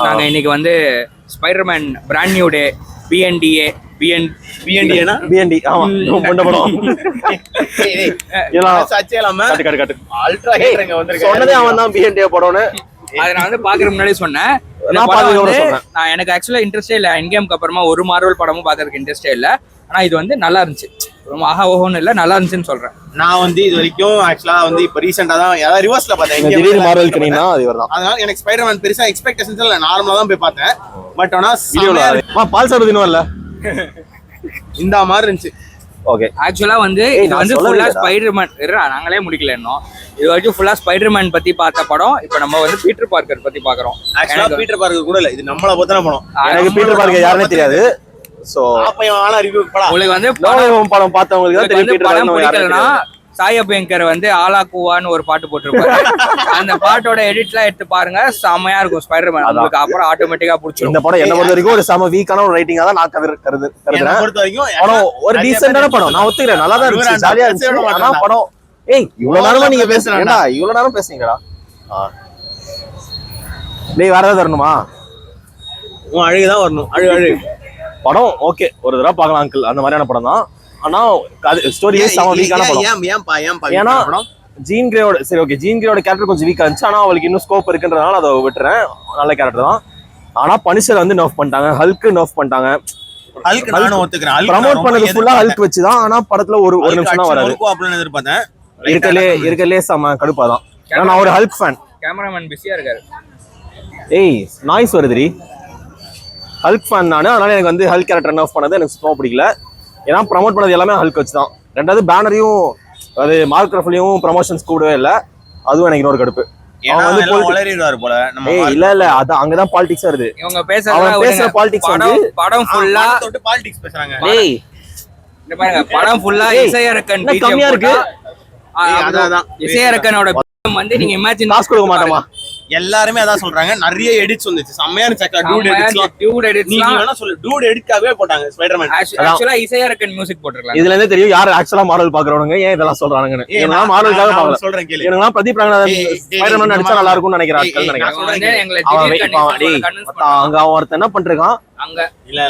நாங்க இன்னைக்கு வந்து Spiderman brand new day பிஎன்டிஏ BNT ஆமா முண்ட படம் சொன்னதே அவன் தான் பிஎன்டி படம்னு அதை நான் வந்து பாக்குற முன்னாடி சொன்னேன். நான் எனக்கு ஆக்சுவலா இன்ட்ரெஸ்டே இல்ல. என்கேம்க்கு அப்புறமா ஒரு மார்வல் படமும் பாக்குறதுக்கு இன்ட்ரெஸ்டே இல்ல. ஆனா இது வந்து நல்லா இருந்துச்சு, ரொம்ப ஆஹா ஓஹோன்னு இல்ல, நல்லா இருந்துச்சுன்னு சொல்றேன். நான் வந்து இது வரைக்கும் ஆக்சுவலா வந்து இப்ப ரீசெண்டா தான் ஏதாவது ரிவர்ஸ்ல பார்த்தேன். திடீர்னு மார்வல் கிரீனா அது வரலாம். அதனால எனக்கு ஸ்பைடர்மேன் பெருசா எக்ஸ்பெக்டேஷன்ஸ் இல்ல, நார்மலா தான் போய் பார்த்தேன். பட் ஆனா பால் சார் தினம் இல்ல இந்த மாதிரி இருந்துச்சு. ஓகே ஆக்சுவலா வந்து இது வந்து ஃபுல்லா ஸ்பைடர்மேன், நாங்களே முடிக்கல இன்னும். இது வரைக்கும் ஃபுல்லா ஸ்பைடர்மேன் பத்தி பார்த்த படம். இப்போ நம்ம வந்து பீட்டர் பார்க்கர் பத்தி பாக்குறோம். ஆக்சுவலா பீட்டர் பார்க்கர் கூட இல்ல, இது நம்மள பத்தின படம். எனக்கு பீட்டர் பார்க்கர் யாருனே தெரியாது. சோ ஆனா ரிவ்யூ படம் உங்களுக்கு வந்து படம் பார்த்தவங்களுக்கு தான் தெரியும். பீட்டர் படம் பிடிக்கலனா சாய் அபியங்கர் வந்து ஆலா கூவான்னு ஒரு பாட்டு போட்டிருப்பாரு. அந்த பாட்டோட எடிட்லாம் எடுத்து பாருங்க, செமையா இருக்கும் ஸ்பைடர்மேன். உங்களுக்கு அப்புறம் ஆட்டோமேட்டிக்கா பிடிச்சிரும். இந்த படம் என்ன பொறுத்த வரைக்கும் ஒரு செம வீக்கான ஒரு ரைட்டிங்கா தான் நான் கருதுறேன். பொறுத்த வரைக்கும் படம் ஒரு டீசென்ட்டான படம், நான் ஒத்துக்கிறேன். நல்லா தான் இருந்துச்சு, ஜாலியா இருந்துச்சு. ஆனா படம் இவ்வளவு நேரமா நீங்க பேசுறீங்கடா, இவ்வளவு நேரம் பேசுறீங்கடா. டேய் வேற ஏதாவது வரணுமா? உன் அழுகுதான் வரணும். அழுகு படம் ஓகே, ஒரு தடவை பார்க்கலாம் அங்கிள், அந்த மாதிரியான படம் தான். ஆனா ஸ்டோரி செம வீக்கான படம். ஏன்னா ஜீன் கிரேயோட சரி ஓகே, ஜீன் கிரேயோட கேரக்டர் கொஞ்சம் வீக்கா இருந்துச்சு. ஆனா அவளுக்கு இன்னும் ஸ்கோப் இருக்குன்றதுனால அதை விட்டுறேன். நல்ல கேரக்டர் தான். ஆனா பனிஷர் வந்து நர்ஃப் பண்ணிட்டாங்க, ஹல்க் நர்ஃப் பண்ணிட்டாங்க. ஹல்க் நானும் ஒத்துக்கிறேன். ப்ரோமோட் பண்ணது ஃபுல்லா ஹல்க் வச்சு தான். ஆனா படத்துல ஒரு நிமிஷம் தான் வராது. அப்படின்னு எதிர்பார்த்தேன். இருக்கலே செம கடுப்பாதான். ஏன்னா நான் ஒரு ஹல்க் ஃபேன். கேமராமேன் பிஸியா இருக்காரு. நாய்ஸ் வருதுடி. ஹல்க் ஃபேன் நானு, அதனால எனக்கு வந்து ஹல்க் கேரக்டர் நர்ஃப் பண்ணது எனக்கு சுத்தமா பிடிக்கல. ஏன்னா ப்ரமோட் பண்ணது எல்லாமே ஹல்க் வச்சு தான். ரெண்டாவது பேனரையும் அது மார்க் ரஃப்லையும் ப்ரமோஷன்ஸ் கூடவே இல்லை. அதுவும் எனக்கு இன்னொரு கடுப்பு. இல்ல அதான் அங்கதான் பாலிடிக்ஸ் வருது. இவங்க பேசுற பாலிடிக்ஸ் வந்து படம் ஃபுல்லா பாலிடிக்ஸ் பேசுறாங்க. இந்த பாருங்க, படம் ஃபுல்லா இசையரக்கன் கம்மியா இருக்கு. இசையரக்கனோட வந்து நீங்க இமேஜின் காசு கொடுக்க மாட்டோமா? எல்லாருமே அதான் சொல்றாங்க. நிறைய எடிட்ஸ் வந்துச்சு, செம்மையா இருந்துச்சு. டியூட் எடிட்ஸ் நீங்க வேணா சொல்லு, டியூட் எடிட்காவே போட்டாங்க ஸ்பைடர்மேன். ஆக்சுவலா இசையரக்கன் மியூசிக் போட்டுருக்காங்க. இதுல இருந்தே தெரியும் யார் ஆக்சுவலா மார்வல் பாக்குறவங்க ஏன் இதெல்லாம் சொல்றாங்கன்னு. ஏன்னா மார்வலுக்காக பாக்கல சொல்றேன். கேளு, எனக்கு பிரதீப் ரங்கநாதன் ஸ்பைடர்மேன் நடிச்சா நல்லா இருக்கும்னு நினைக்கிறேன். அங்க அவன் ஒருத்தன் என்ன பண்றான், அங்க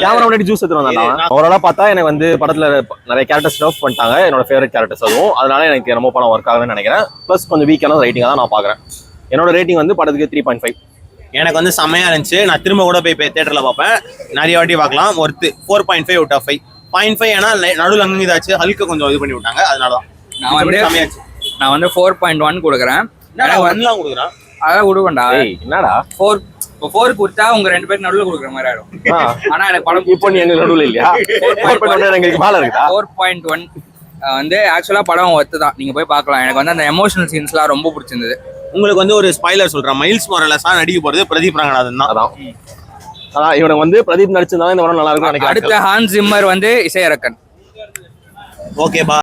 கேமரா முன்னாடி ஜூஸ் எடுத்து வந்தான். ஓவராலா பார்த்தா எனக்கு வந்து படத்துல நிறைய கேரக்டர்ஸ் லவ் பண்ணிட்டாங்க. என்னோட ஃபேவரட் கேரக்டர்ஸ் அதுவும். அதனால எனக்கு ரொம்ப படம் ஒர்க் ஆகுதுன்னு நினைக்கிறேன். பிளஸ் கொஞ்சம் வீக்கான ரைட்டிங்கா தான் நான் பாக்குறேன். என்னோட ரேட்டிங் வந்து படத்துக்கு 3.5. எனக்கு வந்து செம்மையா இருந்துச்சு. நான் திரும்ப கூட போய் தியேட்டர்ல பார்ப்பேன், நிறைய வாட்டி பார்க்கலாம். Worth 4.5 out of 5. 0.5 ஏன்னா நடுவில் அங்கே இதாச்சு, ஹல்க்கு கொஞ்சம் இது பண்ணி விட்டாங்க. அதனாலதான் நான் வந்து 4.1 கொடுக்குறேன். கொடுக்குறேன் அதான் கொடுக்கண்டா. என்னடா 4 கொடுத்தா உங்க 2 பேருக்கு நடுவில் கொடுக்குற மாதிரி ஆயிடும். ஆனா எனக்கு படம் இப்போ நீ எங்க நடுவில் இல்லையா? 4.1 மேல இருக்குதா? 4.1 வந்து ஆக்சுவலா படம் ஒர்த்து தான், நீங்க போய் பார்க்கலாம். எனக்கு வந்து அந்த எமோஷனல் சீன்ஸ்லாம் ரொம்ப பிடிச்சிருந்தது. உங்களுக்கு வந்து ஒரு ஸ்பாயிலர் சொல்றேன், மைல்ஸ் மொரலஸா நடிக்க போறது பிரதீப் ரங்கநாதன் தான். அதான் இவனுக்கு வந்து பிரதீப் நடிச்சிருந்தா இந்த படம் நல்லா இருக்கும் நினைக்கிறேன். அடுத்த ஹான்ஸ் ஜிம்மர் வந்து இசையரக்கன். ஓகே பா.